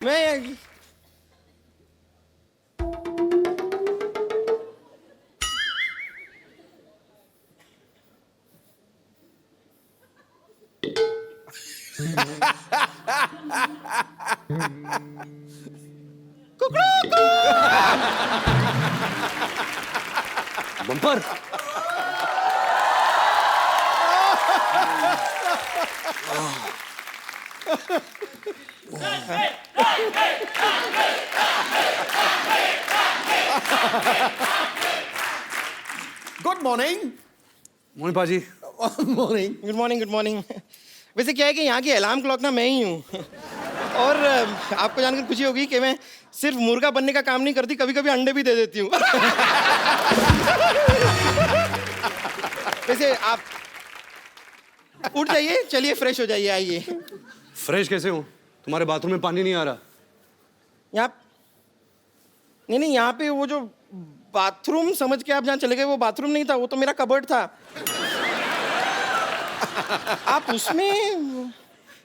मैं bumper. Good morning. Mohan पाजी। Morning. Good morning, good morning. वैसे क्या है कि यहाँ की अलार्म क्लॉक ना मैं ही हूँ। और आपको जानकर खुशी होगी कि मैं सिर्फ मुर्गा बनने का काम नहीं करती, कभी कभी अंडे भी दे देती हूँ। वैसे आप उठ जाइए, चलिए फ्रेश हो जाइए, आइए। फ्रेश कैसे हूँ? तुम्हारे बाथरूम में पानी नहीं आ रहा। यहाँ नहीं, यहाँ पे वो जो बाथरूम समझ के आप जहाँ चले गए, वो बाथरूम नहीं था, वो तो मेरा कबर्ड था। आप उसमें,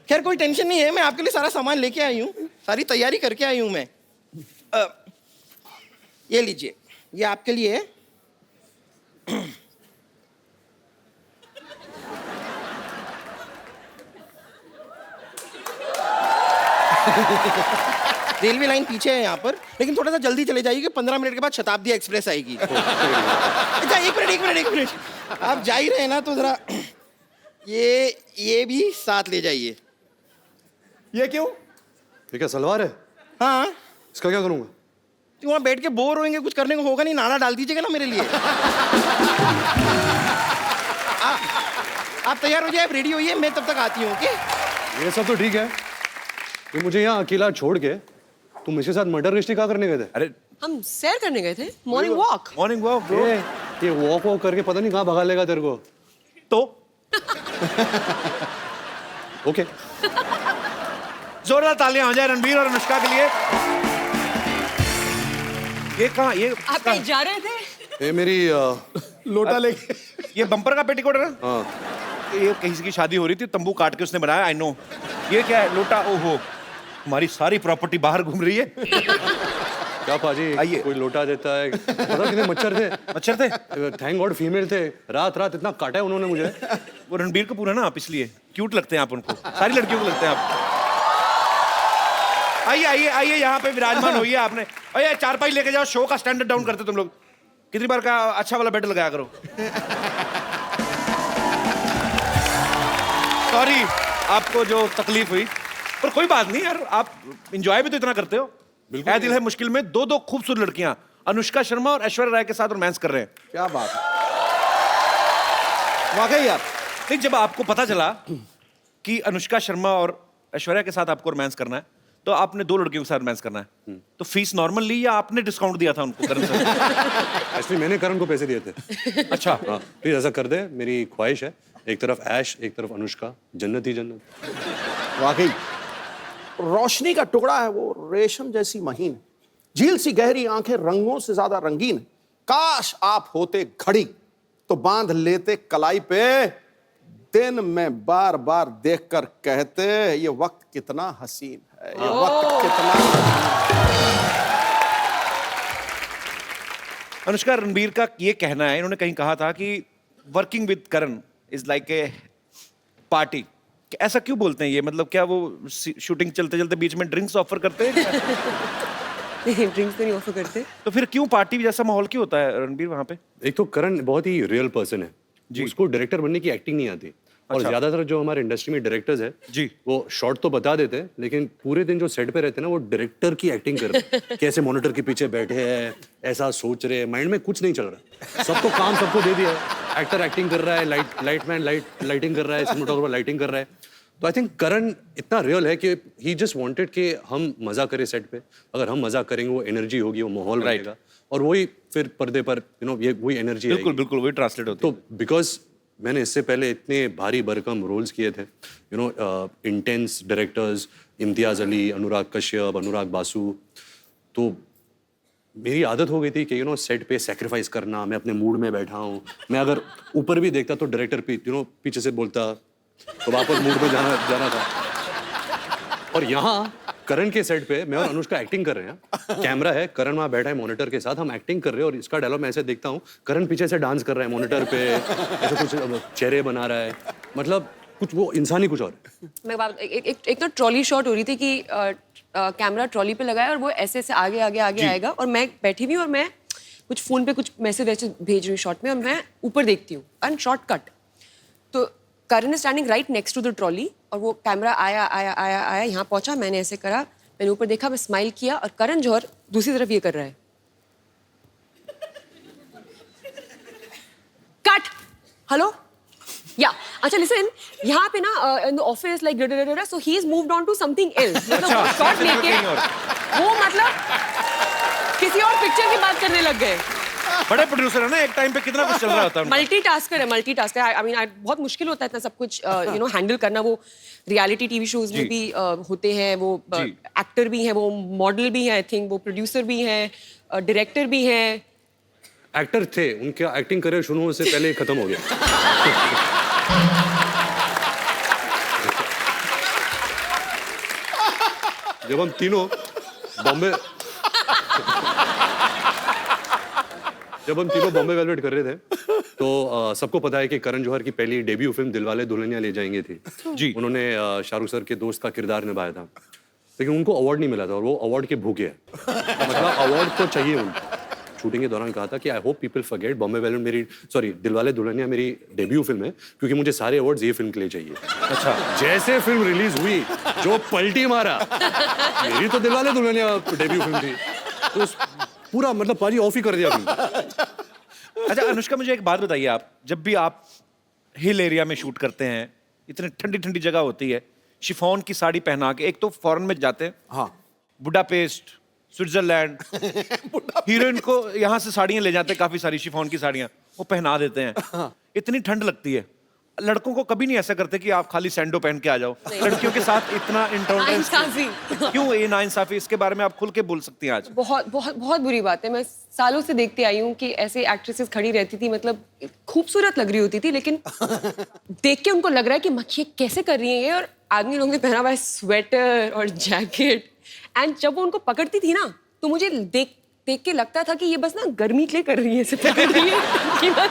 खैर कोई टेंशन नहीं है, मैं आपके लिए सारा सामान लेके आई हूँ, सारी तैयारी करके आई हूँ मैं। ये लीजिए, ये आपके लिए है। रेलवे लाइन पीछे है यहाँ पर, लेकिन थोड़ा सा जल्दी चले जाइए, 15 मिनट के बाद शताब्दी एक्सप्रेस आएगी। अच्छा एक मिनट, आप जा ही रहे हैं ना, तो जरा ये भी साथ ले जाइए। ये क्यों? ये क्या सलवार है? हाँ, इसका क्या करूँगा? तो वहाँ बैठ के बोर होंगे, कुछ करने को होगा नहीं, नाना डाल दीजिएगा ना मेरे लिए। आप तैयार हो जाए, आप रेडी होइए, मैं तब तक आती हूँ। ओके? ये सब तो ठीक है, ये मुझे यहाँ अकेला छोड़ के तुम इसके साथ मर्डर मिस्ट्री क्या करने गए थे? अरे हम सैर करने गए थे, morning walk. Morning walk bro. ये वॉक करके पता नहीं कहाँ भगा लेगा तेरे को। तो ओके। जोरदार तालियां हो जाए रणबीर और अनुष्का के लिए। ये कहाँ, ये आप कहीं जा रहे थे? ये मेरी लोटा लेके ये बम्पर का पेटीकोट है ना? हाँ। ये किसी की शादी हो रही थी, तंबू काट के उसने बनाया। I know. ये क्या है? लोटा। ओहो, हमारी सारी प्रॉपर्टी बाहर घूम रही है। क्या पाजी, आइए। कोई लोटा देता है? पता कितने मच्छर थे? मच्छर थे? थैंक गॉड फीमेल थे। रात रात इतना काटा है उन्होंने मुझे। वो रणबीर कपूर है ना आप, इसलिए क्यूट लगते हैं आप उनको, सारी लड़कियों को लगते हैं आप। आइए आइए आइए, यहाँ पे विराजमान होइए आपने। अरे चारपाई लेके जाओ, शो का स्टैंडर्ड डाउन करते तुम लोग। कितनी बार का अच्छा वाला बेड लगाया करो। सॉरी आपको जो तकलीफ हुई, पर कोई बात नहीं यार, आप एंजॉय भी तो इतना करते हो। ऐ दिल है मुश्किल में दो खूबसूरत लड़कियां अनुष्का शर्मा और ऐश्वर्या राय के साथ रोमांस कर रहे हैं। क्या बात है, वाकई यार। नहीं, जब आपको पता चला कि अनुष्का शर्मा और ऐश्वर्या के साथ आपको रोमांस करना है, तो आपने दो लड़कियों के साथ रोमांस करना है, तो फीस नॉर्मल ली या आपने डिस्काउंट दिया था उनको? करण सर एक्चुअली मैंने करण को पैसे दिए थे। अच्छा। हाँ, प्लीज ऐसा कर दे, मेरी ख्वाहिश है। एक तरफ ऐश, एक तरफ अनुष्का, जन्नत ही जन्नत। वाकई रोशनी का टुकड़ा है वो, रेशम जैसी महीन, झील सी गहरी आंखें, रंगों से ज्यादा रंगीन। काश आप होते घड़ी तो बांध लेते कलाई पे, दिन में बार बार देखकर कहते ये वक्त कितना हसीन है, ये वक्त कितना हसीन। अनुष्का, रणबीर का ये कहना है, इन्होंने कहीं कहा था कि working with Karan is like a party. ऐसा क्यों बोलते हैं ये? मतलब क्या वो शूटिंग चलते चलते बीच में ड्रिंक्स ऑफर करते हैं? नहीं, ड्रिंक्स तो नहीं ऑफर करते। तो फिर क्यों पार्टी जैसा माहौल क्यों होता है रणबीर वहां पे? एक तो करण बहुत ही रियल पर्सन है जी, उसको डायरेक्टर बनने की एक्टिंग नहीं आती। और अच्छा। ज्यादातर जो हमारे इंडस्ट्री में डायरेक्टर्स है जी, वो शॉर्ट तो बता देते हैं, लेकिन पूरे दिन जो सेट पे रहते हैं ना, वो डायरेक्टर की एक्टिंग कर रहे हैं। कैसे मॉनिटर के पीछे बैठे हैं, ऐसा सोच रहे हैं, माइंड में कुछ नहीं चल रहा। सबको काम सबको दे दिया है। एक्टर एक्टिंग कर रहा है, लाइटमैन लाइटिंग कर रहा है, सिनेमेटोग्राफर लाइटिंग कर रहा है। तो आई थिंक करण इतना रियल है कि ही जस्ट वांटेड कि हम मजा करें सेट पे। अगर हम मजा करेंगे, वो एनर्जी होगी, वो माहौल रहेगा, और वही फिर पर्दे पर ये वही एनर्जी। बिल्कुल बिल्कुल वही ट्रांसलेट होती है। तो बिकॉज मैंने इससे पहले इतने भारी भरकम रोल्स किए थे, इंटेंस डायरेक्टर्स, इम्तियाज अली, अनुराग कश्यप, अनुराग बासु, तो मेरी आदत हो गई थी कि सेट पे सेक्रीफाइस करना। मैं अपने मूड में बैठा हूँ, मैं अगर ऊपर भी देखता तो डायरेक्टर पीछे से बोलता, तो वापस मूड में जाना था। और यहाँ करण के सेट पे मैं और अनुष्का एक्टिंग कर रहे हैं, कैमरा है, करण वहाँ बैठा है मॉनिटर के साथ, हम एक्टिंग कर रहे हैं और इसका डायलॉग मैं ऐसे देखता हूँ, करण पीछे से डांस कर रहा है मॉनिटर पे, ऐसे कुछ चेहरे बना रहा है, मतलब कुछ वो इंसान ही कुछ और है। मैं बात एक तो ट्रॉली शॉट हो रही थी कि कैमरा ट्रॉली पे लगाया और वो ऐसे ऐसे आगे आगे आगे आएगा और मैं बैठी हुई और मैं कुछ फोन पे कुछ मैसेज वैसे भेज रही हूँ शॉट में और मैं ऊपर देखती हूँ एंड शॉर्ट कट तो Karan is standing right next to the trolley और वो कैमरा आया आया आया आया यहाँ पहुंचा, मैंने ऐसे करा, मैंने ऊपर देखा, मैं स्माइल किया और करण जौहर दूसरी तरफ ये कर रहा है, कट, हेलो या अच्छा लिसन, यहाँ पे ना in the office like so he is moved on to something else, मतलब शॉट लेके वो मतलब किसी और पिक्चर की बात करने लग गए। बड़े प्रोड्यूसर है ना, एक टाइम पे कितना कुछ चल रहा होता है। मल्टीटास्कर है। आई मीन बहुत मुश्किल होता है इतना सब कुछ हैंडल करना। वो रियलिटी टीवी शोज में भी होते हैं, वो एक्टर भी हैं, वो मॉडल भी हैं, आई थिंक वो प्रोड्यूसर भी हैं, डायरेक्टर भी हैं। एक्टर थे, उनका एक्टिंग करियर शुरू होने से पहले खत्म हो गया। जब हम तीनों बॉम्बे वेलवेट कर रहे थे तो सबको पता है कि करण जौहर की पहली डेब्यू फिल्म दिलवाले दुल्हनिया ले जाएंगे थी जी। उन्होंने शाहरुख सर के दोस्त का किरदार निभाया था, लेकिन उनको अवार्ड नहीं मिला था और वो अवार्ड के भूखे हैं। मतलब अवार्ड तो चाहिए उनको। शूटिंग के दौरान कहा था कि I hope people forget Bombay velvet Dilwale Dulhania मेरी डेब्यू फिल्म है, क्योंकि मुझे सारे अवार्ड्स ये फिल्म के लिए चाहिए। अच्छा, जैसे फिल्म रिलीज हुई जो पलटी मारा, मेरी तो दिलवाले दुल्हनिया डेब्यू फिल्म थी, तो पूरा मतलब पाजी ऑफ ही कर दिया फिल्म। अच्छा अनुष्का, मुझे एक बात बताइए, आप जब भी आप हिल एरिया में शूट करते हैं, इतनी ठंडी ठंडी जगह होती है, शिफॉन की साड़ी पहना के, एक तो फॉरेन में जाते हैं, हाँ, बुडापेस्ट, स्विट्जरलैंड, हीरोइन को यहाँ से साड़ियाँ ले जाते हैं, काफी सारी शिफॉन की साड़ियाँ वो पहना देते हैं। इतनी ठंड लगती है, लड़कों को कभी नहीं ऐसा करते कि आप खाली सैंडो पहन के आ जाओ, लड़कियों के साथ इतना इंटॉलरेंस क्यों? ये नाइंसाफी, इसके बारे में आप खुल के बोल सकती हैं आज। बहुत बहुत बहुत बुरी बात है। मैं सालों से देखते आई हूँ कि ऐसे एक्ट्रेसेस खड़ी रहती थी, मतलब खूबसूरत लग रही होती थी, लेकिन देख के उनको लग रहा है कि मक्खी कैसे कर रही है ये, और आदमी लोगों ने पहना हुआ है स्वेटर और जैकेट, एंड जब वो उनको पकड़ती थी ना तो मुझे देख के लगता था कि ये बस ना गर्मी के लिए कर रही है, ऐसे पकड़ रही है कि बस।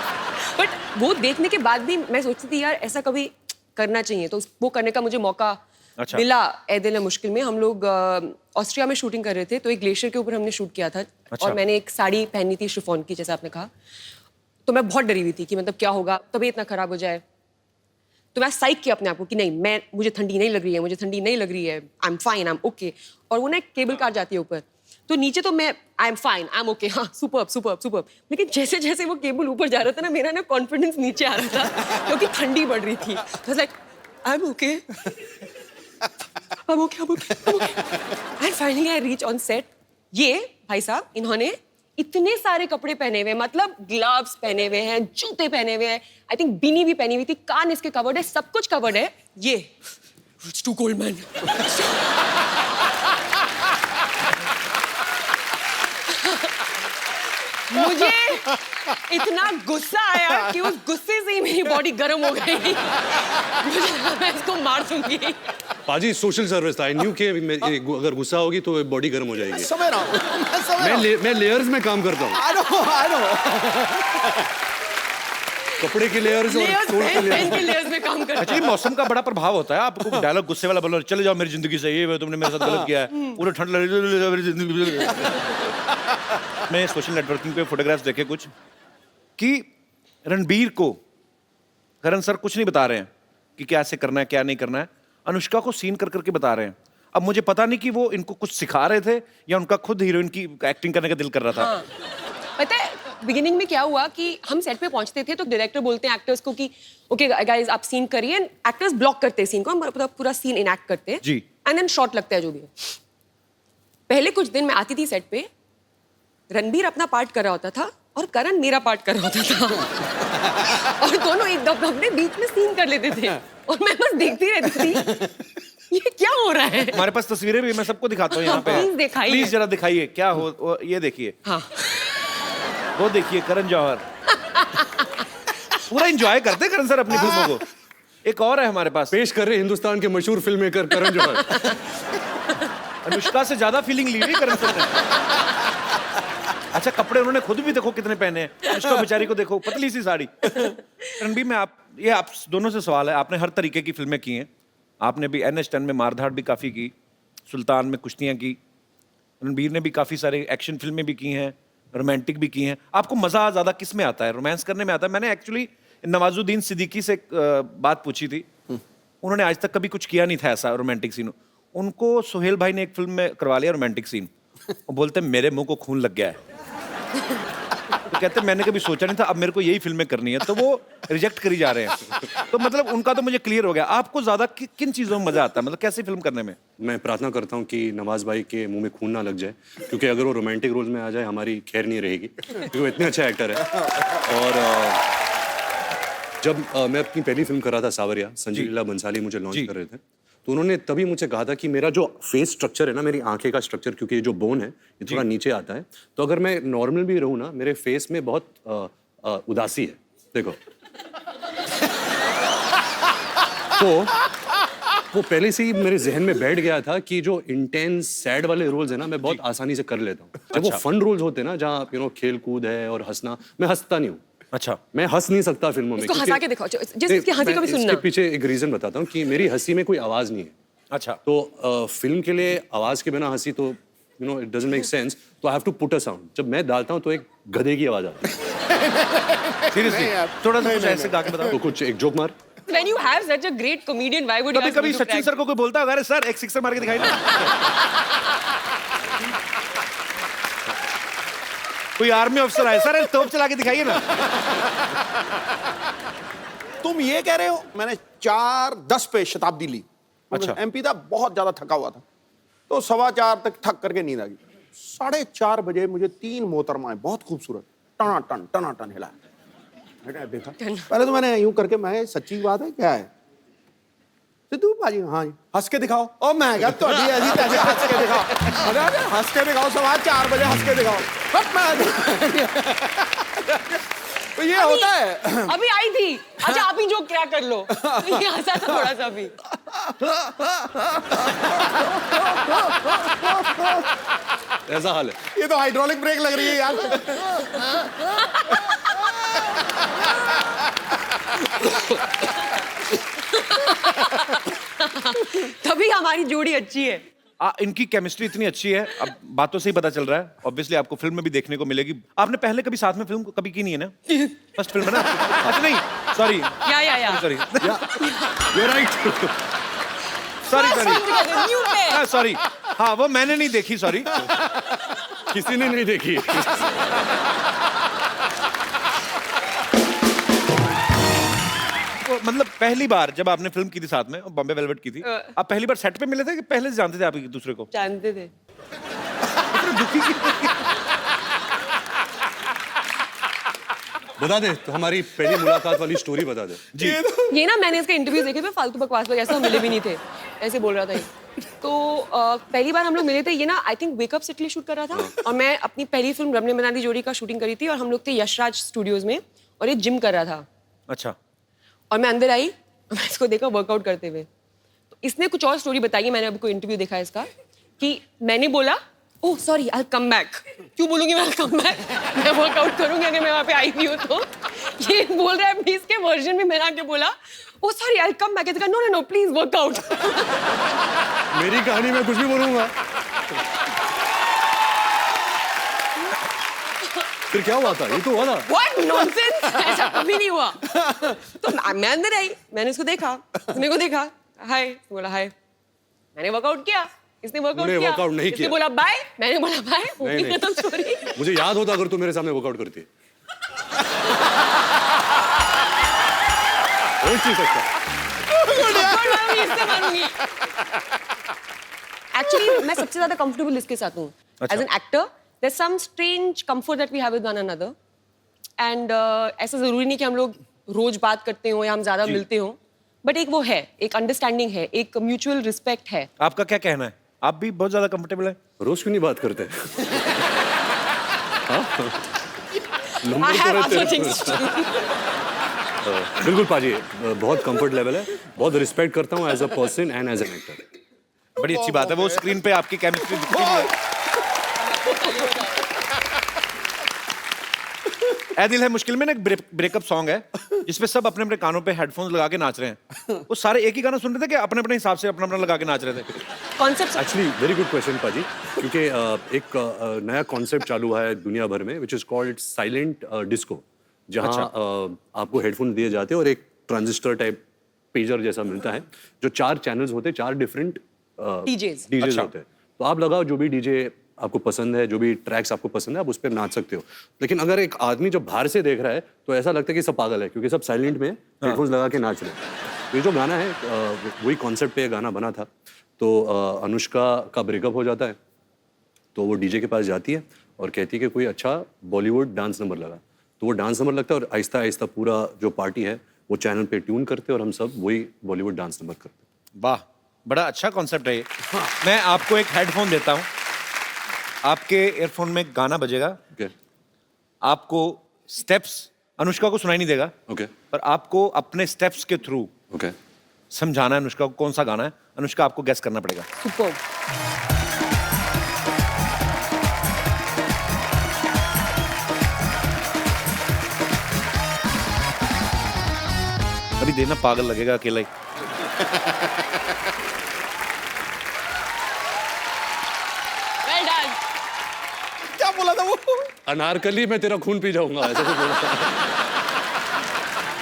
बट वो देखने के बाद भी मैं सोचती थी यार ऐसा कभी करना चाहिए, तो वो करने का मुझे मौका मिला। ए दिल है मुश्किल में हम लोग ऑस्ट्रिया में शूटिंग कर रहे थे, तो एक ग्लेशियर के ऊपर हमने शूट किया था। और मैंने एक साड़ी पहनी थी शिफॉन की, जैसे आपने कहा, तो मैं बहुत डरी हुई थी कि मतलब क्या होगा, तबीयत ना खराब हो जाए। तो मैं साइक किया अपने आप को कि नहीं, मुझे ठंडी नहीं लग रही है, मुझे ठंडी नहीं लग रही है, I am fine, I am okay. और वो ना एक केबल कार जाती है ऊपर, तो नीचे तो मैं I am fine, I am okay, हाँ सुपर्ब सुपर्ब सुपर्ब, लेकिन जैसे जैसे वो केबल ऊपर जा रहा था ना, मेरा ना कॉन्फिडेंस नीचे आ रहा था क्योंकि ठंडी बढ़ रही थी। Like I am okay, I am okay, I am okay, and finally I reach on set. ये भाई साहब इन्होंने इतने सारे कपड़े पहने हुए, मतलब ग्लव्स पहने हुए हैं, जूते पहने हुए हैं, आई थिंक बीनी भी पहनी हुई थी, कान इसके कवर्ड है, सब कुछ कवर्ड है। ये इट्स टू कोल्ड मैन। मुझे इतना गुस्सा आया कि उस गुस्से से ही मेरी बॉडी गर्म हो गई। मुझे लगा मैं इसको मार दूंगी। पाजी सोशल सर्विस था, आई न्यू कि अगर गुस्सा होगी तो बॉडी गर्म हो जाएगी। समझ रहा हूँ, मैं लेयर्स में काम करता हूँ। I know. कपड़े के लेयर्स और सोल के लेयर्स में काम करता हूँ। एक्चुअली मौसम का बड़ा प्रभाव होता है। आपको डायलॉग गुस्से वाला बोलो, चले जाओ मेरी जिंदगी से, ये तुमने मेरे साथ गलत किया है, पूरा ठंड लग रही है मेरी जिंदगी। मैं सोशल नेटवर्किंग पे फोटोग्राफ्स देखे कुछ कि रणबीर को करण सर कुछ नहीं बता रहे हैं कि क्या ऐसे करना है क्या नहीं करना है, अनुष्का को सीन कर करके बता रहे हैं। अब मुझे पता नहीं कि वो इनको कुछ सिखा रहे थे या उनका खुद हीरोइन की एक्टिंग करने का दिल कर रहा था। हाँ। पता है बिगिनिंग में क्या हुआ कि हम सेट पे पहुंचते थे तो डायरेक्टर बोलते हैं एक्टर्स को कि ओके गाइस आप सीन करिए, एक्टर्स ब्लॉक करते हैं सीन को, हम पूरा सीन इनएक्ट करते हैं जी, एंड देन शॉट लगता है जो भी है। पहले कुछ दिन मैं आती थी सेट पे, रणबीर अपना पार्ट कर रहा होता था और करण मेरा पार्ट कर रहा होता था और दोनों एक अपने बीच में सीन कर लेते थे और मैं बस देखती रहती थी ये क्या हो रहा है। हमारे पास तस्वीरें भी, मैं सबको दिखाता हूँ यहाँ पे, प्लीज दिखाइए, प्लीज जरा दिखाइए क्या हो। ये देखिए, हाँ वो देखिए करण जौहर पूरा एंजॉय करते करण सर अपनी फिल्मों को। एक और है हमारे पास, पेश कर रहे हिंदुस्तान के मशहूर फिल्म मेकर करण जौहर। अनुष्का से ज्यादा फीलिंग ली हुई करण सर ने। अच्छा, कपड़े उन्होंने खुद भी देखो कितने पहने हैं। अनुष्का बेचारी को देखो, पतली सी साड़ी। रणबीर, मैं आप दोनों से सवाल है, आपने हर तरीके की फिल्में की हैं। आपने भी NH10 में मारधाड़ भी काफी की, सुल्तान में कुश्तियां की, रणबीर ने भी काफी सारे एक्शन फिल्में भी की हैं, रोमांटिक भी की हैं। आपको मजा ज्यादा किस में आता है? रोमांस करने में आता है? मैंने एक्चुअली नवाजुद्दीन सिद्दीकी से एक बात पूछी थी। उन्होंने आज तक कभी कुछ किया नहीं था ऐसा रोमांटिक सीन। उनको सोहेल भाई ने एक फिल्म में करवा लिया रोमांटिक सीन। वो बोलते मेरे मुंह को खून लग गया है। तो कहते मैंने कभी सोचा नहीं था, अब मेरे को यही फिल्में करनी है, तो वो रिजेक्ट करी जा रहे हैं। तो मतलब उनका तो मुझे क्लियर हो गया। आपको ज्यादा किन चीजों में मजा आता है, मतलब कैसे फिल्म करने में? मैं प्रार्थना करता हूँ कि नवाज भाई के मुंह में खून ना लग जाए, क्योंकि अगर वो रोमांटिक रोल में आ जाए हमारी खैर नहीं रहेगी, क्योंकि वो इतने अच्छा एक्टर है। और जब मैं अपनी पहली फिल्म कर रहा था सावरिया, संजय लीला बंसाली मुझे लॉन्च कर रहे थे, तो उन्होंने तभी मुझे कहा था कि मेरा जो फेस स्ट्रक्चर है ना, मेरी आंखें का स्ट्रक्चर, क्योंकि ये जो बोन है ये थोड़ा नीचे आता है, तो अगर मैं नॉर्मल भी रहूँ ना, मेरे फेस में बहुत उदासी है। देखो तो वो पहले से ही मेरे जहन में बैठ गया था कि जो इंटेंस सैड वाले रोल्स है ना, मैं बहुत आसानी से कर लेता हूँ। जब वो फन रोल्स होते हैं ना, जहाँ खेल कूद है और हंसना, मैं हंसता नहीं हूँ। अच्छा, मैं हंस नहीं सकता फिल्मों में। इसको हंसा के दिखाओ, जिसकी हंसी को भी सुनना। इसके पीछे एक रीजन बताता हूँ कि मेरी हंसी में कोई आवाज नहीं है। अच्छा, तो फिल्म के लिए आवाज के बिना हंसी तो इट डजंट मेक सेंस, तो I have to put a sound. जब मैं डालता हूँ तो एक गधे की आवाज आती है। सीरियसली थोड़ा सा कुछ ऐसे गा के बताओ। तो कुछ एक जोक मार। When you have such a great comedian, why would you कभी ask me कभी to सचिन crack? सर को कोई बोलता है, अरे सर एक सिक्सर मार के दिखाई ना। कोई आर्मी ऑफिसर आए, सर तोप चला के दिखाइए ना। तुम ये कह रहे हो मैंने 4:10 पे शताब्दी ली। अच्छा। MP था, बहुत ज्यादा थका हुआ था, तो 4:15 तक थक करके नींद आ गई। 4:30 बजे मुझे 3 मोहतरमाएं बहुत खूबसूरत टनाटन हिला। मैंने देखा, पहले तो मैंने यूं करके, मैं सच्ची बात है क्या है सिद्धू भाजी, हाँ जी हंस के दिखाओ। और मैं क्या तो ऐसी तैसी हंस के दिखाओ, हंस के दिखाओ, 4:15 बजे हंस के दिखाओ। तो ये होता है। अभी आई थी, अच्छा आप ही जो क्रैक कर लो। ये हंसा था थोड़ा सा अभी। ऐसा हाल है। ये तो हाइड्रोलिक ब्रेक लग रही है यार। तभी हमारी जोड़ी अच्छी है। इनकी केमिस्ट्री इतनी अच्छी है, अब बातों से ही पता चल रहा है। ऑब्वियसली आपको फिल्म में भी देखने को मिलेगी। आपने पहले कभी साथ में फिल्म कभी की नहीं है ना? फर्स्ट फिल्म है ना? अच्छा नहीं, सॉरी या sorry You're right. Sorry sorry, हाँ वो मैंने नहीं देखी, सॉरी। किसी ने नहीं देखी। मतलब पहली बार जब आपने फिल्म की थी साथ में, बॉम्बे वेलवेट की थी, आप पहली बार सेट पे मिले थे कि पहले से जानते थे आप एक दूसरे को? जानते थे। बता दे, तो हमारी पहली मुलाकात वाली स्टोरी बता दे। जी, ये ना मैंने इसके इंटरव्यू देखे थे, फालतू बकवास लोग, ऐसा हम मिले भी नहीं थे, ऐसे बोल रहा था ये। तो पहली बार हम लोग मिले थे, ये ना I think wake up city shoot कर रहा था, और मैं अपनी पहली फिल्म रमने मनाली जोड़ी का शूटिंग करी थी, और हम लोग थे यशराज स्टूडियोज में, और ये जिम कर रहा था। अच्छा, और मैं अंदर आई, मैं इसको देखा वर्कआउट करते हुए। तो इसने कुछ और स्टोरी बताई है, मैंने अभी कोई इंटरव्यू देखा है इसका, कि मैंने बोला oh sorry I come back. क्यों बोलूंगी मैं कम बैक, मैं वर्कआउट करूंगी अगर मैं वहां पे आई भी हूँ तो। ये बोल रहा है अपनी इसके वर्जन में, मैंने आके बोला oh sorry I come back. No no no please workout. मेरी कहानी में कुछ भी बोलूंगा। फिर क्या हुआ था? ये तो हुआ था। What nonsense! ऐसा कभी नहीं हुआ। तो मैं अंदर आई, मैंने इसको देखा, मेरे को देखा, हाय, बोला हाय, मैंने वर्कआउट किया, इसने वर्कआउट किया, वर्कआउट नहीं इसने किया। बोला बाय, मैंने बोला बाय, हो नहीं, गई नहीं। खत्म स्टोरी। मुझे याद होता अगर तू मेरे सामने वर्कआउट करती। हो नहीं सकता। इससे मारूंगी। Actually, मैं सबसे ज्यादा कंफर्टेबल इसके साथ हूँ। अच्छा। As an actor, there's some strange comfort that we have with one another. And ऐसा जरूरी नहीं कि हम लोग रोज बात करते हो या हम ज्यादा मिलते हो, बट एक वो है, एक अंडरस्टैंडिंग है, एक म्यूचुअल रिस्पेक्ट है। आपका क्या कहना है? आप भी बहुत ज्यादा कंफर्टेबल है? रोज क्यों नहीं बात करते? I have other things to do. बिल्कुल पाजी, बहुत कंफर्ट लेवल है, बहुत रिस्पेक्ट करता हूँ as a person and as an actor. बड़ी अच्छी बात है, वो स्क्रीन पे आपकी केमिस्ट्री दिखती भी है। ऐ दिल है मुश्किल में ना एक ब्रेकअप सॉन्ग है जिसपे सब अपने अपने कानों पे हेडफोन्स लगा के नाच रहे हैं। वो सारे एक ही गाना सुन रहे थे कि अपने अपने हिसाब से अपना अपना लगा के नाच रहे थे? Concept actually very good question पाजी, क्योंकि एक नया कॉन्सेप्ट चालू हुआ है दुनिया भर में which is called silent disco, जहाँ आपको हेडफोन दिए जाते हैं और एक ट्रांजिस्टर टाइप पेजर जैसा मिलता है, जो 4 चैनल्स होते हैं, 4 डिफरेंट डीजेस डीजे होते हैं। तो आप लगाओ जो भी डीजे आपको पसंद है, जो भी ट्रैक्स आपको पसंद है, आप उस पर नाच सकते हो। लेकिन अगर एक आदमी जब बाहर से देख रहा है तो ऐसा लगता है कि सब पागल है, क्योंकि सब साइलेंट में हेडफोन्स लगा के नाच रहे हैं। तो ये जो गाना है वही कॉन्सेप्ट पे ये गाना बना था। तो अनुष्का का ब्रेकअप हो जाता है, तो वो डीजे के पास जाती है और कहती है कि कोई अच्छा बॉलीवुड डांस नंबर लगा। तो वो डांस नंबर लगता है और आहिस्ता आहिस्ता पूरा जो पार्टी है वो चैनल पे ट्यून करते हैं और हम सब वही बॉलीवुड डांस नंबर करते हैं। वाह, बड़ा अच्छा कॉन्सेप्ट है ये। मैं आपको एक हेडफोन देता हूँ, आपके ईयरफोन में गाना बजेगा, ओके आपको स्टेप्स अनुष्का को सुनाई नहीं देगा, ओके पर आपको अपने स्टेप्स के थ्रू ओके समझाना है अनुष्का को कौन सा गाना है। अनुष्का आपको गेस करना पड़ेगा। सुपर। अभी देना पागल लगेगा अकेला ही। Well done. क्या बोला था वो? अनारकली मैं तेरा खून पी जाऊंगा, ऐसा कुछ बोला था।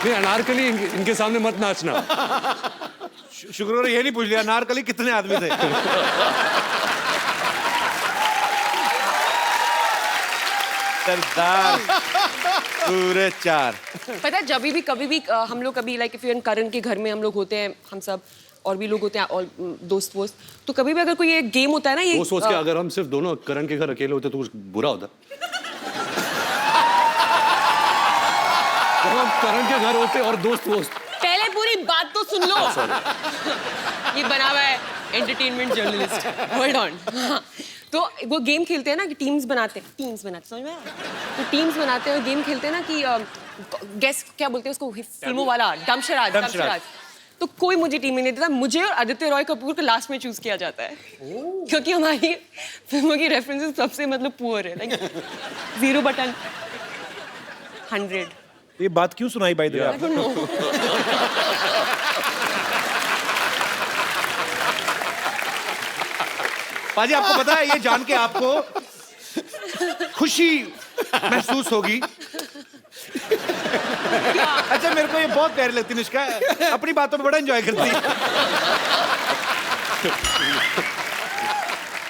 नहीं, अनारकली इनके सामने मत नाचना। शुक्र ये नहीं पूछ लिया अनारकली कितने आदमी थे। सरदार पूरे 4। पता है जब भी कभी भी हम लोग कभी लाइक इफ करण के घर में हम लोग होते हैं, हम सब और भी लोग होते हैं और दोस्त वोस्त, तो कभी भी अगर कोई ये गेम होता है ना, ये वो सोच के अगर हम सिर्फ दोनों करण के घर अकेले होते तो कुछ बुरा होता। तो हम करण के घर होते और दोस्त वोस्त। पहले पूरी बात तो सुन लो। ये बना हुआ है एंटरटेनमेंट जर्नलिस्ट, होल्ड ऑन। तो वो गेम खेलते हैं ना कि टीम्स बनाते हैं, समझ में आया? तो टीम्स बनाते हैं और गेम खेलते हैं ना कि गेस क्या बोलते हैं उसको, फिल्मों वाला डमशराज। तो कोई मुझे टीम में नहीं देता, मुझे और आदित्य रॉय कपूर को लास्ट में चूज किया जाता है, क्योंकि हमारी फिल्मों की रेफरेंसेस सबसे मतलब पुअर है, लाइक 0/100। ये बात क्यों सुनाई by the way? I don't know. पाजी आपको पता है ये जान के आपको खुशी महसूस होगी। अच्छा मेरे को ये बहुत प्यारी लगती है निष्का, अपनी बातों में बड़ा एंजॉय करती है।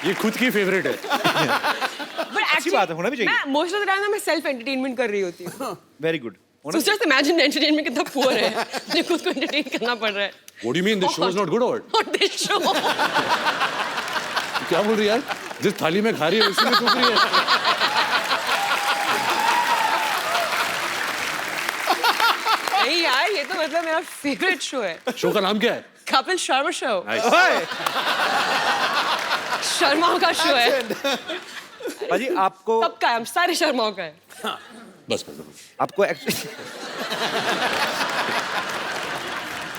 ये खुद की फेवरेट है। बट अच्छी बात है, होना भी चाहिए। मैं मोस्ट ऑफ द टाइम मैं सेल्फ एंटरटेनमेंट कर रही होती हूँ। Very good. So just imagine entertainment कितना पुअर है, मुझे खुद को एंटरटेन करना पड़ रहा है। What do you mean this show is not good or what? Not this show. क्या बोल रही है यार? जिस थाली में खा रही है उसी में थूक रही है। नहीं यार, ये तो मतलब मेरा फेवरेट शो है। शो का नाम क्या है? कपिल शर्मा शो। ओए, शर्माओं का शो है। पाजी आपको सबका है, हम सारे शर्माओं का है। बस आपको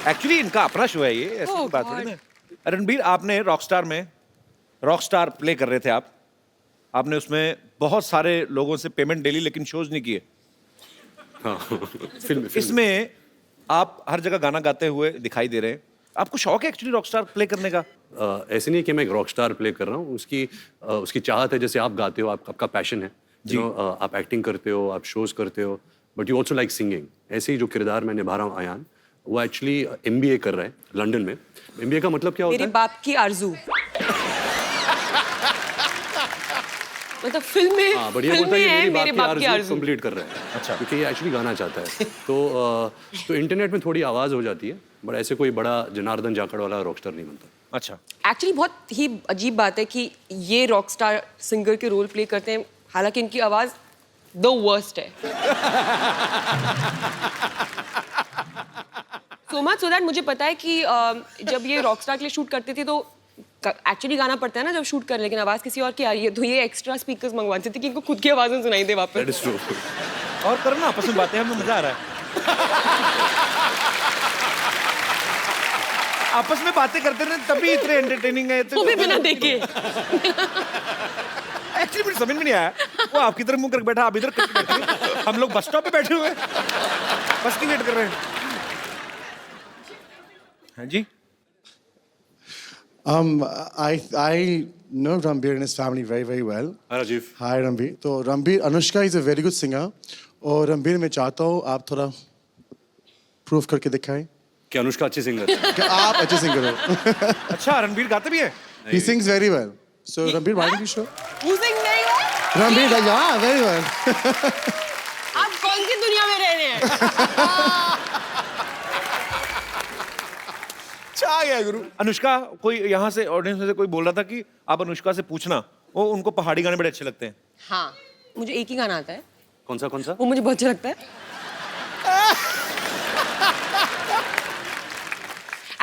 एक्चुअली इनका अपना शो है ये, ऐसी Oh कोई बात God. थोड़ी ना। रणबीर, आपने रॉकस्टार में रॉकस्टार प्ले कर रहे थे आपने उसमें बहुत सारे लोगों से पेमेंट ले ली लेकिन शोज नहीं किए। हाँ, फिल्म इसमें आप हर जगह गाना गाते हुए दिखाई दे रहे हैं। आपको शौक है एक्चुअली रॉकस्टार प्ले करने का? ऐसे नहीं कि मैं एक रॉक स्टार प्ले कर रहा हूँ, उसकी चाहत है, जैसे आप गाते हो, आपका पैशन है जी, आप एक्टिंग करते हो, आप शोज करते हो, but you also like singing. ऐसे ही जो किरदार मैं निभा रहा हूँ आयान, वो एक्चुअली MBA कर रहा है लंदन में। MBA का मतलब क्या होता मेरे है? बाप की आरज़ू। मतलब फिल्म में, हाँ, बढ़िया फिल्म बोलता है में कि है मेरी बाप की आरज़ू आरज़ू। कंप्लीट कर रहा है। अच्छा। क्योंकि ये एक्चुअली गाना चाहता है। तो इंटरनेट में थोड़ी आवाज़ हो जाती है, बट ऐसे कोई बड़ा जनार्दन जाखड़ वाला रॉकस्टार नहीं बनता। अच्छा, एक्चुअली बहुत ही अजीब बात है कि ये रॉकस्टार सिंगर के रोल प्ले करते हैं, हालांकि इनकी आवाज द वर्स्ट है। सो मच सो दैट मुझे पता है कि जब ये रॉकस्टार के लिए शूट करते थे तो एक्चुअली गाना पड़ता है ना जब शूट कर, लेकिन आवाज किसी और की आ रही है तो ये एक्स्ट्रा स्पीकर्स मंगवाते थे कि इनको खुद की आवाज में सुनाई दे वापस। That is true. और करो ना आपस में बातें, हमें मजा आ रहा है। आपस में बातें करते रहे तभी इतने एंटरटेनिंग है वो भी बिना देखे। एक्चुअली मुझे समझ में नहीं आया, वो आपकी तरफ मुंह करके बैठा, आप इधर करके बैठे हो। हम लोग बस स्टॉप पे बैठे हुए हैं, बस की वेट कर रहे हैं। हाँ जी। I know Ranbir and his family very, very well. Hi, Rajiv. Hi, Ranbir. तो Ranbir, Anushka is a very good singer. और Ranbir, मैं चाहता हूँ आप थोड़ा प्रूफ करके दिखाएं कि अनुष्का अच्छी सिंगर है। कि आप अच्छे सिंगर हो। अच्छा, रणबीर गाते भी है? He sings very well. So Ranbir, why don't you show? Who sings very well? Ranbir, yeah, very well. आप कौन सी दुनिया में रह रहे हैं? छा गया गुरु। अनुष्का, कोई यहाँ से ऑडियंस में से कोई बोल रहा था कि आप अनुष्का से पूछना, वो उनको पहाड़ी गाने बड़े अच्छे लगते हैं। हाँ, मुझे एक ही गाना आता है, कौन सा? वो मुझे बहुत अच्छा लगता है।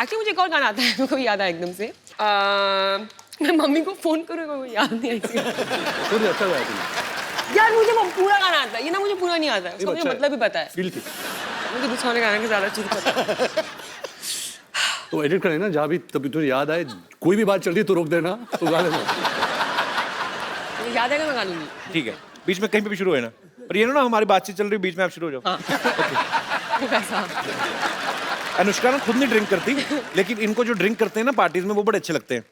एक्चुअली मुझे एक और गाना आता है, मेरे को याद आया एकदम से। मैं मम्मी को फोन करूँगा, वो याद नहीं आएगी। फिर अच्छा गाया तुमने। यार मुझे वो पूरा गाना आता है, ये ना मुझे पूरा नहीं आता है, उसका मुझे मतलब भी पता है। फील की। मुझे दूसरे वाले गाने का ज्यादा चीज पता है। तो एडिट करें ना, जहाँ भी तभी तुझे याद आए, कोई भी बात चल रही है तो रोक देना, तो गा लेना। मुझे याद आएगा मैं गा लूंगी। ठीक है, बीच में कहीं पे भी शुरू है ना, और ये ना हमारी बातचीत चल रही है, बीच में आप शुरू हो जाओ। वैसा। अनुष्का ना खुद नहीं ड्रिंक करती, लेकिन इनको जो ड्रिंक करते हैं ना पार्टीज में, वो बड़े अच्छे लगते हैं।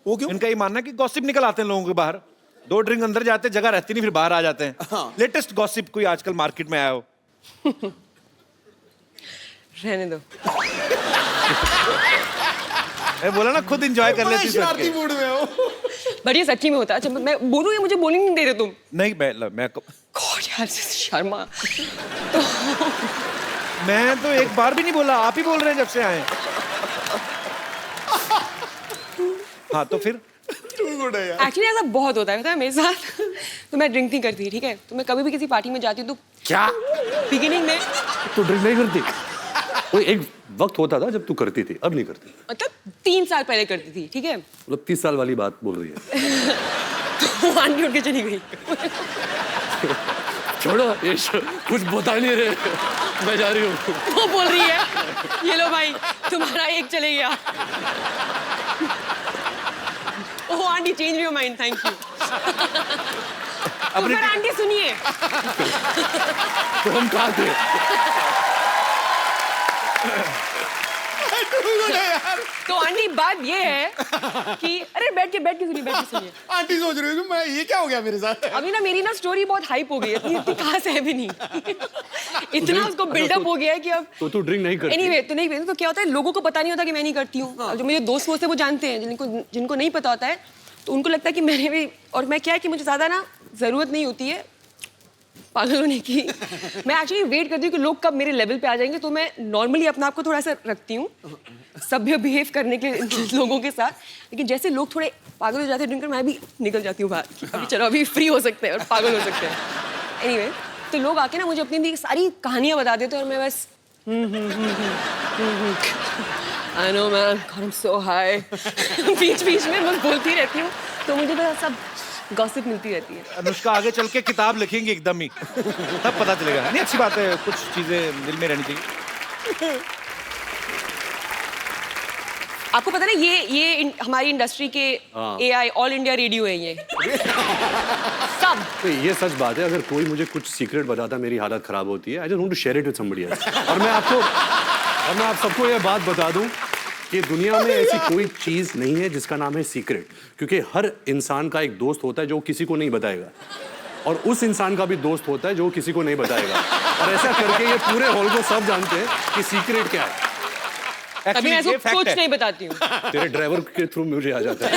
वो क्यों? इनका ये मानना है कि गॉसिप निकल आते हैं लोगों के बाहर, 2 ड्रिंक अंदर जाते हैं, जगह रहती नहीं, फिर बाहर आ जाते हैं। लेटेस्ट गॉसिप कोई आजकल मार्केट में आया हो? रहने दो। मैं बोला ना खुद एंजॉय कर लेती शरारती मूड में हो। बढ़िया सच्ची में होता है। अच्छा मैं बोलूँ या मुझे बोलने नहीं दे रहे तुम? नहीं, मैं गॉड यार शर्मा। मैं तो एक बार भी नहीं बोला, आप ही बोल रहे हैं जब से आए। हाँ तो फिर एक्चुअली ऐसा बहुत होता है, पता है मेरे साथ। तो मैं ड्रिंक नहीं करती, ठीक है? तो मैं कभी भी किसी पार्टी में जाती हूँ तो क्या? बिगिनिंग में तू ड्रिंक नहीं करती? वो एक वक्त होता था जब तू करती थी, अब नहीं करती। मतलब 3 साल पहले करती थी, ठीक है? मतलब 30 साल वाली बात बोल रही है। तो आंटी उठ के चली गई। छोड़ो ये कुछ बता नहीं रहे, मैं जा रही हूँ। वो बोल रही है ये लो भाई तुम्हारा एक चले गया। Oh aunty change your mind, thank you. तो फिर आंटी सुनिए, तो हम कहाँ थे? तो आंटी बात ये है कि अरे बैठ के सुनिए। आंटी सोच रही है कि मैं ये क्या हो गया मेरे साथ? अभी ना मेरी ना स्टोरी बहुत हाइप हो गई है, इतनी खास है भी नहीं। इतना उसको बिल्डअप हो गया है कि अब तो तू ड्रिंक नहीं करती? एनीवे तो नहीं, तो क्या होता है लोगों को पता नहीं होता कि मैं नहीं करती हूँ। जो मेरे दोस्त हैं वो जानते हैं, जिनको नहीं पता होता है तो उनको लगता है कि मैंने भी, और मैं क्या है कि मुझे ज़्यादा ना ज़रूरत नहीं होती है पागल होने की। मैं एक्चुअली वेट करती हूँ कि लोग कब मेरे लेवल पे आ जाएंगे, तो मैं नॉर्मली अपने आप को थोड़ा सा रखती हूँ सभ्य बिहेव करने के लिए लोगों के साथ। लेकिन जैसे लोग थोड़े पागल हो जाते हैं ड्रिंकर, मैं भी निकल जाती हूँ बाहर। अभी चलो अभी फ्री हो सकते हैं और पागल हो सकते हैं। एनीवे तो लोग आके ना मुझे अपनी सारी कहानियाँ बता देते हैं और मैं बस I know man, God I'm so high। बीच में मैं बोलती रहती हूँ, तो मुझे तो सब गॉसिप मिलती रहती है। अनुष्का आगे चल के किताब लिखेंगी एकदम ही, तब पता चलेगा। नहीं अच्छी बात है, कुछ चीजें दिल में रहनी चाहिए। आपको पता ना ये हमारी इंडस्ट्री के AI ऑल इंडिया रेडियो है ये। सब तो ये सच बात है, अगर कोई मुझे कुछ सीक्रेट बताता मेरी हालत खराब होती है, I just want to share it with somebody else. और मैं आप सबको ये बात बता दूं कि दुनिया में ऐसी कोई चीज नहीं है जिसका नाम है सीक्रेट, क्योंकि हर इंसान का एक दोस्त होता है जो किसी को नहीं बताएगा, और उस इंसान का भी दोस्त होता है जो किसी को नहीं बताएगा, और ऐसा करके ये पूरे हॉल को सब जानते हैं कि सीक्रेट क्या है। कभी मैं ये fact कुछ है। नहीं बताती हूँ। तेरे ड्राइवर के थ्रू मुझे आ जाता है।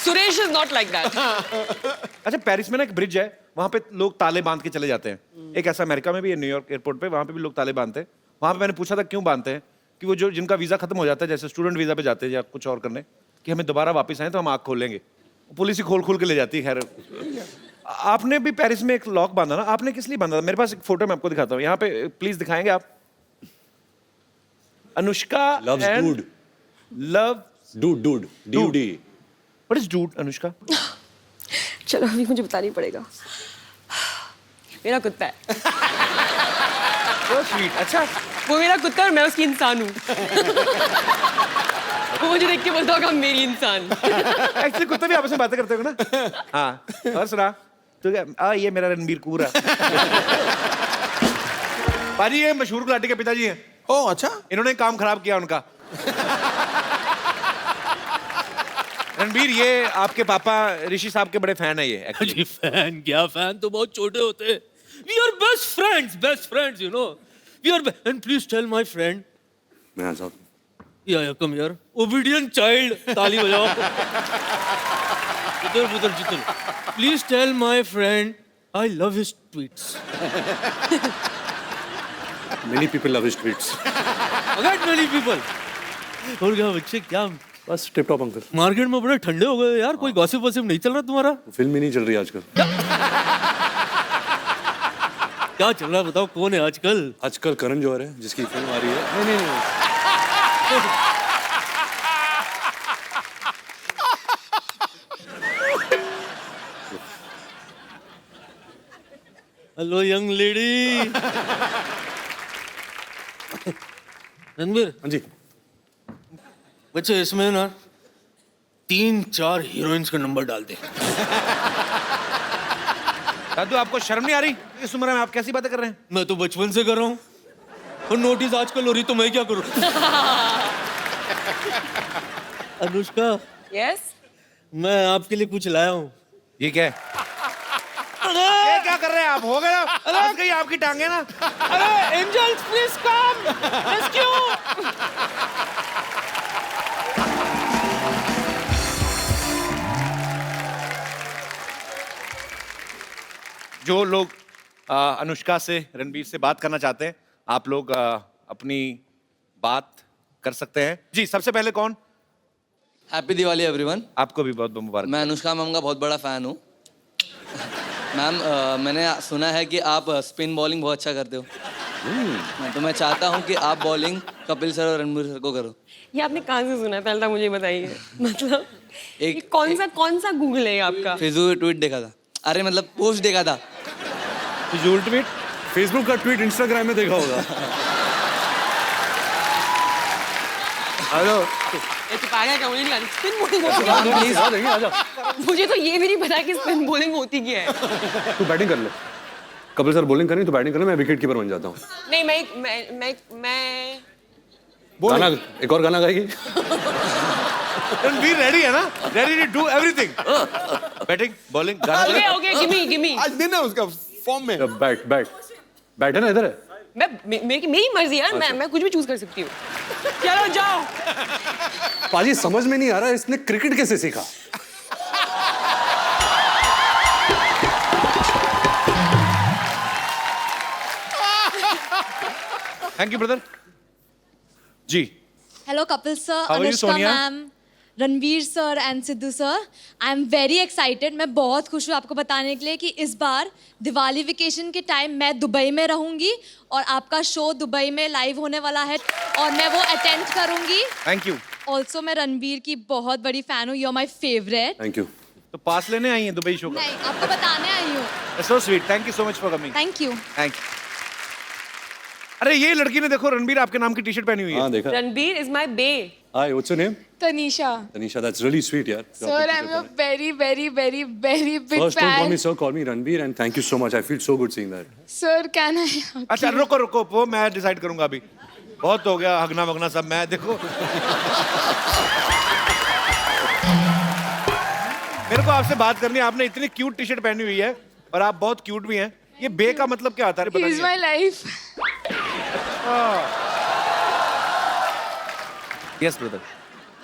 Suresh is not like that. अच्छा, पेरिस में ना एक ब्रिज है, वहां पे लोग ताले बांध के चले जाते हैं। एक ऐसा अमेरिका में भी है, न्यूयॉर्क एयरपोर्ट पे, वहां पे भी लोग ताले बांधते हैं। वहां पे मैंने पूछा था क्यों बांधते हैं, कि वो जो जिनका वीजा खत्म हो जाता है, जैसे स्टूडेंट वीजा पे जाते हैं या कुछ और करने, कि हमें दोबारा वापस आए तो हम आँख खोलेंगे। पुलिस ही खोल के ले जाती है। खैर, आपने भी पेरिस में एक लॉक बांधा ना, आपने किस लिए बांधा था? मेरे पास एक फोटो मैं आपको दिखाता हूँ, यहाँ पे प्लीज दिखाएंगे आप? Anushka Loves dude. Dude. What is dude, Anushka? चलो अभी मुझे बताना ही पड़ेगा। मेरा कुत्ता है। So sweet. अच्छा, वो मेरा कुत्ता और मैं उसकी इंसान हूँ। वो मुझे देख के बोलता होगा मेरी इंसान। एक्चुअली कुत्ते भी आपस में बातें करते हो ना। हाँ, और सुना तो क्या ये मेरा रणबीर कपूर है। पाजी ये मशहूर गुलाटी के पिताजी हैं। ओ अच्छा, इन्होंने काम खराब किया उनका। रणबीर ये आपके पापा ऋषि साहब के बड़े फैन है ये एक्चुअली। जी फैन क्या, फैन तो बहुत छोटे होते हैं। We are best friends you know, we are. And please tell my friend, मैं आ जाऊँ। या कम हियर, ओबीडिएंट चाइल्ड, ताली बजाओ। इधर Jitan, please tell my friend I love his tweets. Many people love his tweets. Again many people. और क्या बच्चे, क्या बस टिप टॉप अंकल। मार्केट में बड़े ठंडे हो गए यार, कोई गॉसिप वॉसिप नहीं चल रहा तुम्हारा? फिल्म ही नहीं चल रही आजकल। क्या चल रहा है बताओ, कौन है आजकल? आजकल करण जौहर है जिसकी फिल्म आ रही है। नहीं। Hello young lady. रणबीर, हाँ जी। बच्चे इसमें ना 3-4 हीरोइंस का नंबर डाल दे। दादू आपको शर्म नहीं आ रही इस उम्र में? आप कैसी बातें कर रहे हैं? मैं तो बचपन से कर रहा हूँ, और नोटिस आजकल हो रही तो मैं क्या करूँ? अनुष्का, यस, मैं आपके लिए कुछ लाया हूँ। ये क्या है? ये क्या कर रहे हैं आप? हो गया ना? फंस गई आपकी टांगे ना। अरे एंजल्स प्लीज कम रेस्क्यू। जो लोग अनुष्का से, रणबीर से बात करना चाहते हैं, आप लोग अपनी बात कर सकते हैं। जी सबसे पहले कौन? Happy Diwali everyone. आपको भी बहुत बहुत मुबारक। मैं अनुष्का मैम का बहुत बड़ा फ़ैन हूँ। मैम मैंने सुना है कि आप स्पिन बॉलिंग बहुत अच्छा करते हो। तो मैं चाहता हूँ कि आप बॉलिंग कपिल सर और रणबीर सर को करो। ये आपने कहाँ से सुना है? पहले तो मुझे बताइए। मतलब एक- ये कौन सा गूगल है ये आपका? फेसबुक पे ट्वीट देखा था, अरे मतलब पोस्ट देखा था। फिजूल ट्वीट? फेसबुक का ट्वीट इंस्टाग्राम में देखा होगा। हेलो, ये तो पागल है, मुझे नहीं लगता स्पिन बॉलिंग होती मैम क्या प्लीज आ जाएंगे, आ जा। है? मुझे तो ये भी नहीं पता कि स्पिन बॉलिंग होती क्या है। तू बैटिंग कर ले। कपिल सर बॉलिंग करें तो बैटिंग कर ले, मैं विकेट कीपर बन जाता हूँ। नहीं, मैं गाना, एक और गाना गाएगी? रणबीर रेडी है ना? Ready to do everything. Batting, bowling, गाना। Okay, gimme. आज दिन है उसका फॉर्म में। बैट है ना, इधर है। मेरी मर्जी यार, मैं कुछ भी चूज कर सकती हूँ। चलो जाओ। पाजी समझ में नहीं आ रहा इसने क्रिकेट कैसे सीखा। Thank you brother. जी Hello, Kapil sir, How are you, Anushka Sonia? ma'am, Ranveer sir and Sidhu sir. I am very excited. मैं बहुत खुश हूँ आपको बताने के लिए कि इस बार दिवाली वेकेशन के टाइम मैं दुबई में रहूँगी और आपका शो दुबई में लाइव होने वाला है और मैं वो अटेंड करूँगी। Thank you. ऑल्सो मैं रणवीर की बहुत बड़ी फ़ैन हूँ, you are my favourite. Thank you. तो पास लेने आई हैं दुबई शो का? नहीं, आपको बताने आई हूँ। So sweet, thank you so much for coming. Thank you. Thank you. अरे ये लड़की ने देखो रणबीर आपके नाम की टी शर्ट पहनी हुई है। हाँ देखा। Ranbir is my bae. Hi, what's your name? Tanisha. Tanisha, that's really sweet, यार। Sir, I'm a very big First, don't call fan. me sir, call me Ranbir, and thank you so much. I feel so good seeing that. Sir, can I? अच्छा रुको वो मैं decide करूंगा अभी। बहुत हो गया हगना वगना सब। मैं देखो मेरे को आपसे बात करनी है। आपने इतनी क्यूट टी शर्ट पहनी हुई है और आप बहुत क्यूट भी हैं। ये बे का मतलब क्या आता है? पता He's नहीं my life. Yes brother.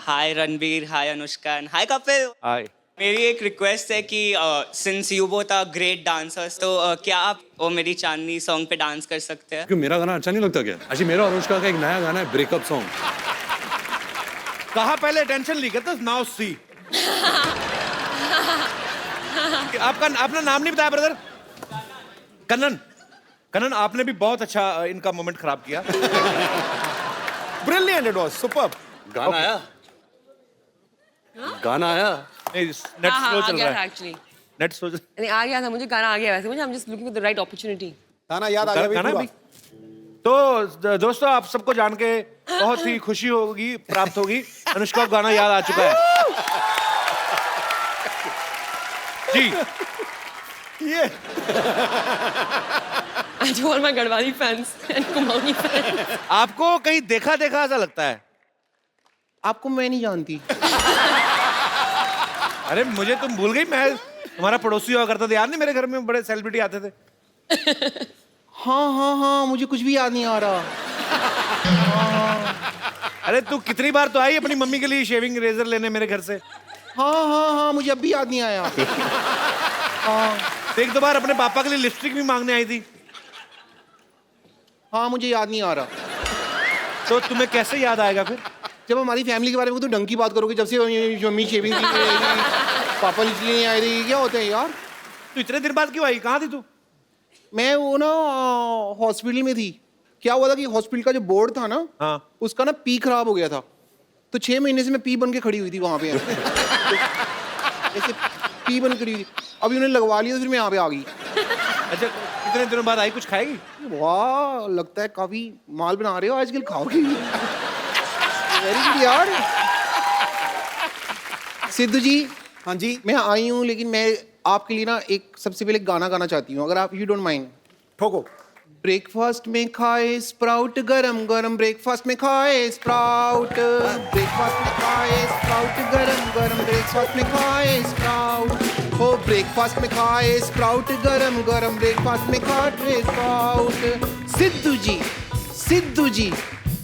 Hi Ranbir, hi Anushka, hi Kapil. Hi. मेरी एक रिक्वेस्ट है कि since you both are great dancers, तो क्या आप वो मेरी चांदनी सॉन्ग पे डांस कर सकते हैं? क्यों, मेरा गाना अच्छा नहीं लगता क्या? अच्छा, मेरा और अनुष्का का एक नया गाना है, ब्रेकअप सॉन्ग। कहा पहले टेंशन ली करता, नाउ सी। आपका अपना नाम नहीं बताया ब्रदर? कनन, आपने भी बहुत अच्छा इनका मोमेंट खराब किया। Brilliant, it was superb. गाना आया? गाना आया? नहीं, नेट स्लो चल रहा है। Actually net slow. नहीं, आ गया था मुझे, गाना आ गया वैसे। मुझे I am just looking for the right opportunity. गाना याद आ गया गाना पूरा? भी? तो दोस्तों आप सबको जान के बहुत ही खुशी होगी, प्राप्त होगी। अनुष्का को गाना याद आ चुका है जी। ये To all my Garhwali fans and Kumaoni fans. आपको कहीं देखा देखा ऐसा लगता है? आपको मैं नहीं जानती। अरे मुझे तुम भूल गई, मैं तुम्हारा पड़ोसी हुआ करता था, याद नहीं मेरे घर में बड़े सेलिब्रिटी आते थे? हाँ, मुझे कुछ भी याद नहीं आ रहा। अरे तू कितनी बार तो आई अपनी मम्मी के लिए शेविंग रेजर लेने मेरे घर से? हाँ, मुझे अब भी याद नहीं आया। एक दो बार अपने पापा के लिए लिपस्टिक भी मांगने आई थी। हाँ, मुझे याद नहीं आ रहा। तो तुम्हें कैसे याद आएगा फिर? जब हमारी फैमिली के बारे में तो ढंग की बात करोगे, जब से मम्मी शेविंग की पापा इसलिए नहीं आए थे, क्या होता है यार? तू इतने दिन बाद क्यों आई? कहाँ थी तू? मैं वो ना हॉस्पिटल में थी। क्या हुआ था कि हॉस्पिटल का जो बोर्ड था ना, हाँ। उसका ना पी खराब हो गया था, तो 6 महीने से मैं पी बन के खड़ी हुई थी वहां पे। ऐसे पी बन खड़ी हुई थी। अभी उन्हें लगवा लिया, फिर मैं यहाँ पे आ गई। अच्छा, कितने दिनों बाद आई? कुछ खाएगी? वाह, लगता है काफी माल बना रहे हो आजकल, खाओगी? वेरी गुड यार। सिद्धू जी। हाँ जी। मैं आई हूँ, लेकिन मैं आपके लिए ना एक सबसे पहले गाना गाना चाहती हूँ, अगर आप यू डोंट माइंड। ठोको। ब्रेकफास्ट में खाए स्प्राउट, गरम गरम ब्रेकफास्ट में खाए स्प्राउट, ब्रेकफास्ट में खाए स्प्राउट, गरम गरम ब्रेकफास्ट में खाए स्प्राउट, हो ब्रेकफास्ट में खाए स्प्राउट, गरम गरम ब्रेकफास्ट में खाए स्प्राउट। सिद्धू जी, सिद्धू जी,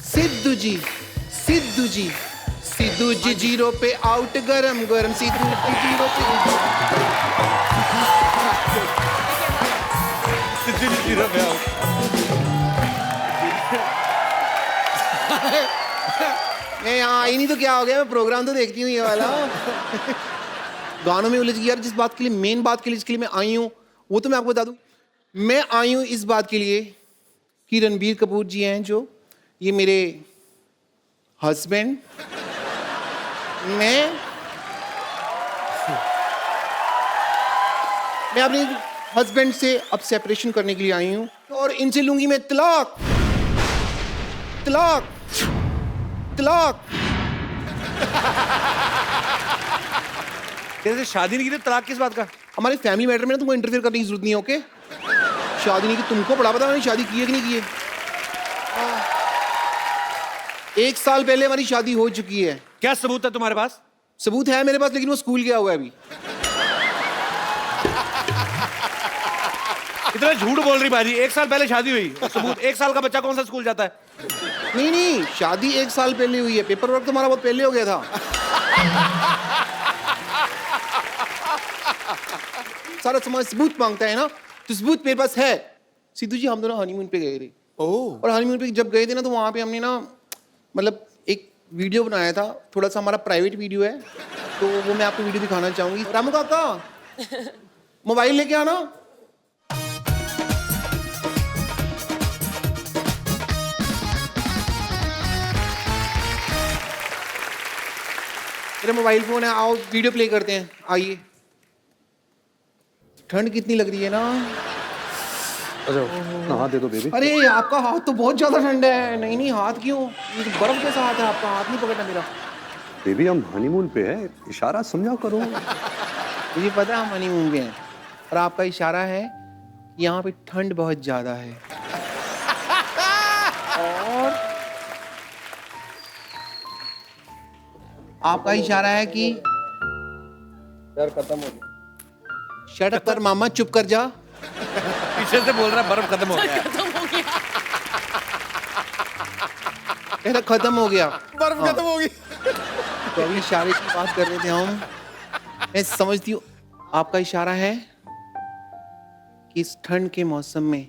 सिद्धू जी, सिद्धू जी, सिद्धू जी 0 पे आउट, गरम गरम सिद्धू जी 0 पे। सिद्धू जी 0 पे आउट। मैं यहाँ आई नहीं तो क्या हो गया, मैं प्रोग्राम तो देखती हूँ ये वाला। गानों में उलझ गई यार। जिस बात के लिए, मेन बात के लिए जिसके लिए मैं आई हूँ, वो तो मैं आपको बता दूँ। मैं आई हूँ इस बात के लिए कि रणबीर कपूर जी हैं जो, ये मेरे हस्बैंड, मैं अपने हस्बैंड से अब सेपरेशन करने के लिए आई हूँ, और इनसे लूंगी मैं तलाक, तलाक, तलाक। कैसे शादी नहीं की तो तलाक किस बात का? हमारे फैमिली मैटर में ना तुमको इंटरफेयर करने की जरूरत नहीं है, ओके? शादी नहीं की, तुमको बड़ा पता मैंने शादी की है कि नहीं की है। 1 साल पहले हमारी शादी हो चुकी है। क्या सबूत है तुम्हारे पास? सबूत है मेरे पास, लेकिन वो स्कूल गया हुआ है अभी। इतना झूठ बोल रही बाजी। 1 साल पहले शादी हुई, सबूत? 1 साल का बच्चा कौन सा स्कूल जाता है? नहीं, शादी 1 साल पहले हुई है, पेपर वर्क तुम्हारा बहुत पहले हो गया था। सारा समाज सबूत मांगता है ना, तो सबूत मेरे पास है। सिद्धू जी, हम दोनों हनीमून पे गए थे। और हनीमून पे जब गए थे ना, तो वहां पे हमने ना मतलब एक वीडियो बनाया था, थोड़ा सा हमारा प्राइवेट वीडियो है, तो वो मैं आपको वीडियो दिखाना चाहूंगी। रामू काका, मोबाइल लेके आना। मेरा मोबाइल फोन है, आओ वीडियो प्ले करते हैं, आइए। ठंड कितनी लग रही है ना। अच्छा, नहा दे दो बेबी। अरे आपका हाथ तो बहुत ज्यादा ठंडा है। नहीं नहीं, हाथ क्यों? ये तो बर्फ जैसा हाथ है आपका, हाथ नहीं पकड़ना मेरा। बेबी हम हनीमून पे है, इशारा समझा करो। मुझे पता है हम हनीमून पे हैं, और आपका इशारा है यहाँ पे ठंड बहुत ज्यादा है। और आपका इशारा है कि डर खत्म हो गया। शट अप कर मामा, चुप कर जा। पीछे से बोल रहा है बर्फ खत्म हो गया। कहता खत्म हो गया, बर्फ खत्म हो गई। तो अभी इशारे की बात कर रहे थे हम। मैं समझती हूँ आपका इशारा है कि इस ठंड के मौसम में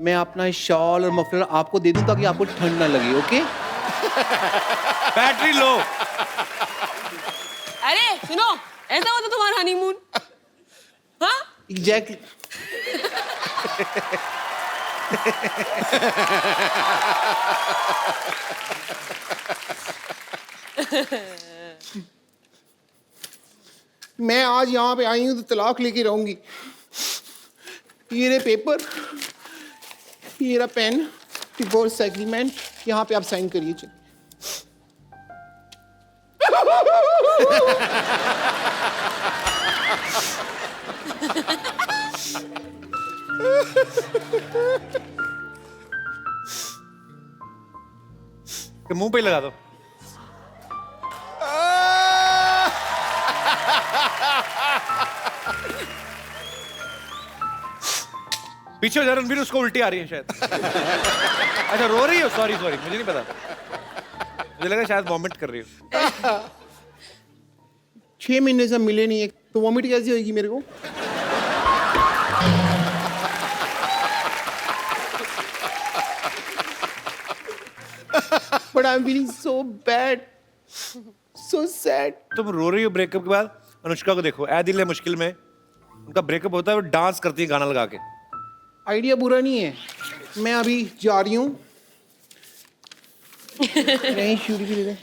मैं अपना शॉल और मफलर आपको दे दूं ताकि आपको ठंड ना लगे, ओके? Battery low. अरे सुनो, ऐसा होता तुम्हारा हनीमून? हाँ? एग्जैक्टली। मैं आज यहाँ पे आई हूँ तो तलाक लेके रहूंगी। ये रहे पेपर, ये रहा पेन, डिवोर्स एग्रीमेंट, यहाँ पे आप साइन करिए। चलिए। मुंह पे ही लगा दो। पीछे हो जा रणबीर, उसको उल्टी आ रही है शायद। अच्छा रो रही हो? सॉरी सॉरी, मुझे नहीं पता, मुझे लगा शायद वॉमिट कर रही हो। 6 महीने से मिले नहीं, तो वॉमिट कैसी होगी मेरे को? But I'm feeling so bad, so sad. तुम रो रही हो ब्रेकअप के बाद? अनुष्का को देखो, ऐ दिल है मुश्किल में, उनका ब्रेकअप होता है, वो डांस करती है गाना लगा के। आइडिया बुरा नहीं है, मैं अभी जा रही हूँ। नहीं शूट भी दे।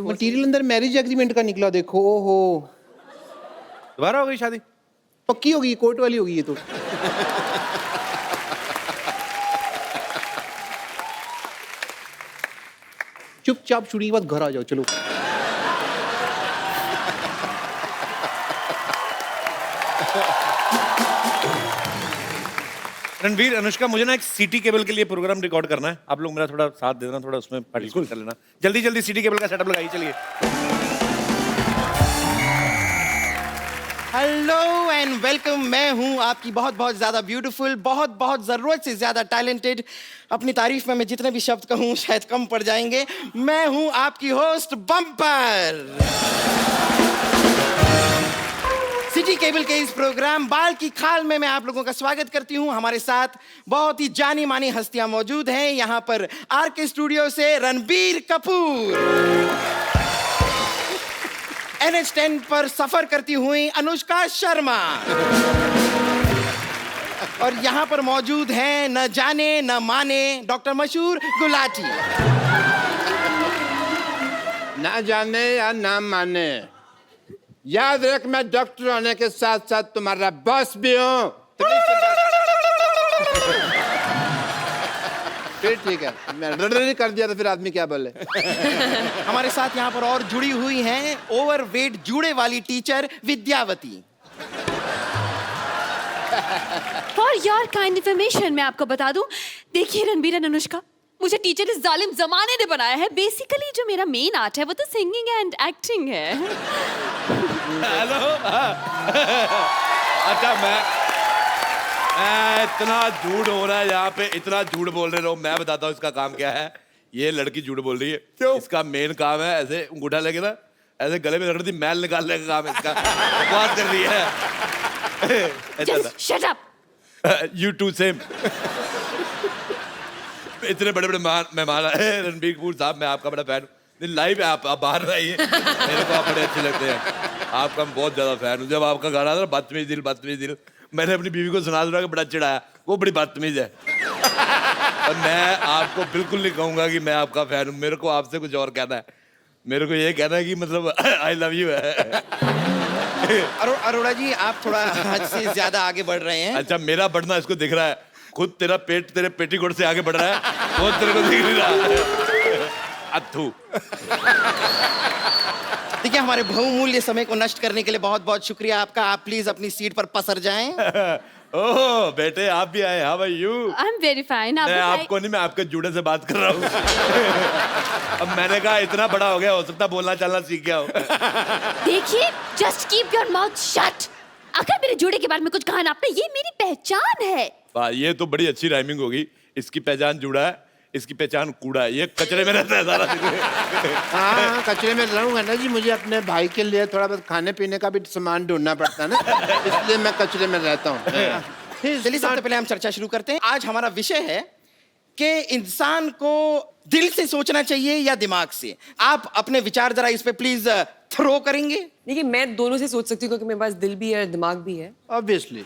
मटीरियल अंदर मैरिज एग्रीमेंट का निकला, देखो। ओहो, दोबारा हो गई शादी? पक्की होगी, कोर्ट वाली होगी ये तो। चुपचाप शूटिंग के बाद घर आ जाओ, चलो। रणवीर, अनुष्का, मुझे ना एक सिटी केबल के लिए प्रोग्राम रिकॉर्ड करना है, आप लोग मेरा थोड़ा साथ दे देना, थोड़ा उसमें पार्टिसिपेट कर लेना। जल्दी जल्दी सिटी केबल का सेटअप लगाइए, चलिए। Hello and welcome. मैं हूं आपकी बहुत बहुत ज्यादा ब्यूटीफुल, बहुत बहुत जरूरत से ज्यादा टैलेंटेड, अपनी तारीफ में मैं जितने भी शब्द कहूं शायद कम पड़ जाएंगे। मैं हूं आपकी होस्ट बम्पर। सिटी केबल के इस प्रोग्राम बाल की खाल में मैं आप लोगों का स्वागत करती हूं। हमारे साथ बहुत ही जानी मानी हस्तियां मौजूद हैं। यहां पर आरके स्टूडियो से रणबीर कपूर, NH10 पर सफर करती हुई अनुष्का शर्मा, और यहां पर मौजूद हैं न जाने न माने डॉक्टर मशहूर गुलाटी। ना जाने या ना माने, याद रख मैं डॉक्टर होने के साथ साथ तुम्हारा बॉस भी हूँ। फिर ठीक है, मैं कर दिया तो फिर आदमी क्या बोले। हमारे साथ यहाँ पर और जुड़ी हुई हैं ओवरवेट जूड़े वाली teacher Vidyavati. For your kind information मैं आपको बता दूं, देखिए रणबीर एंड अनुष्का, मुझे टीचर इस जालिम जमाने ने बनाया है। बेसिकली जो मेरा मेन आर्ट है वो तो सिंगिंग एंड एक्टिंग है। हेलो। अच्छा, मैं इतना झूठ हो रहा है यहाँ पे, इतना झूठ बोल रहे हो। मैं बताता हूँ इसका काम क्या है। ये लड़की झूठ बोल रही है। क्यों? इसका मेन काम है ऐसे अंगूठा लेके ना ऐसे गले में रख रही थी, मैल निकालने का काम है इसका। बकवास कर रही है। Just shut up. You too same. इतने बड़े बड़े मेहमान आए। रणबीर कपूर साहब, मैं आपका बड़ा फैन हूँ। लाइव है आप बाहर रहिए, मेरे को आप बड़े अच्छे लगते हैं। आपका मैं बहुत ज्यादा फैन हूँ। जब आपका गाना था बदतमीज दिल, मैंने अपनी बीवी को सुना कि बड़ा चिढ़ाया, वो बड़ी बदतमीज है। और मैं आपको बिल्कुल नहीं कहूंगा कि मैं आपका फैन हूँ। मेरे को आपसे कुछ और कहना है। मेरे को ये कहना है कि मतलब आई लव यू है। अरोड़ा जी, आप थोड़ा हद से ज्यादा आगे बढ़ रहे हैं। अच्छा, मेरा बढ़ना इसको दिख रहा है। खुद तेरा पेट तेरे पेटीकोट से आगे बढ़ रहा है, वो तेरे को दिख नहीं रहा। अथू। देखिए, हमारे बहुमूल्य समय को नष्ट करने के लिए बहुत बहुत शुक्रिया आपका। आप प्लीज अपनी सीट पर पसर जाएं। ओह बेटे, आप भी आए। How are you? I am very fine. मैं आपको नहीं, मैं आपके जूड़े से बात कर रहा हूँ। अब मैंने कहा इतना बड़ा हो गया, हो सकता बोलना चलना सीख गया हो। देखिए, just keep your mouth shut. अगर मेरे जूड़े के बारे में कुछ कहा ना आपने, ये मेरी पहचान है। वाह, ये तो बड़ी अच्छी राइमिंग होगी। इसकी पहचान जूड़ा है, इसकी पहचान कूड़ा है। ये कचरे में रहता है सारा दिन। हाँ, कचरे में रहूंगा ना जी, मुझे अपने भाई के लिए थोड़ा बहुत खाने पीने का भी सामान ढूंढना पड़ता है ना, इसलिए मैं कचरे में रहता हूँ। चलिए, सबसे पहले हम चर्चा शुरू करते हैं। आज हमारा विषय है कि इंसान को दिल से सोचना चाहिए या दिमाग से। आप अपने विचार जरा इस पे प्लीज थ्रो करेंगे। देखिए, मैं दोनों से सोच सकती हूँ क्योंकि मेरे पास दिल भी है और दिमाग भी है। ऑब्वियसली।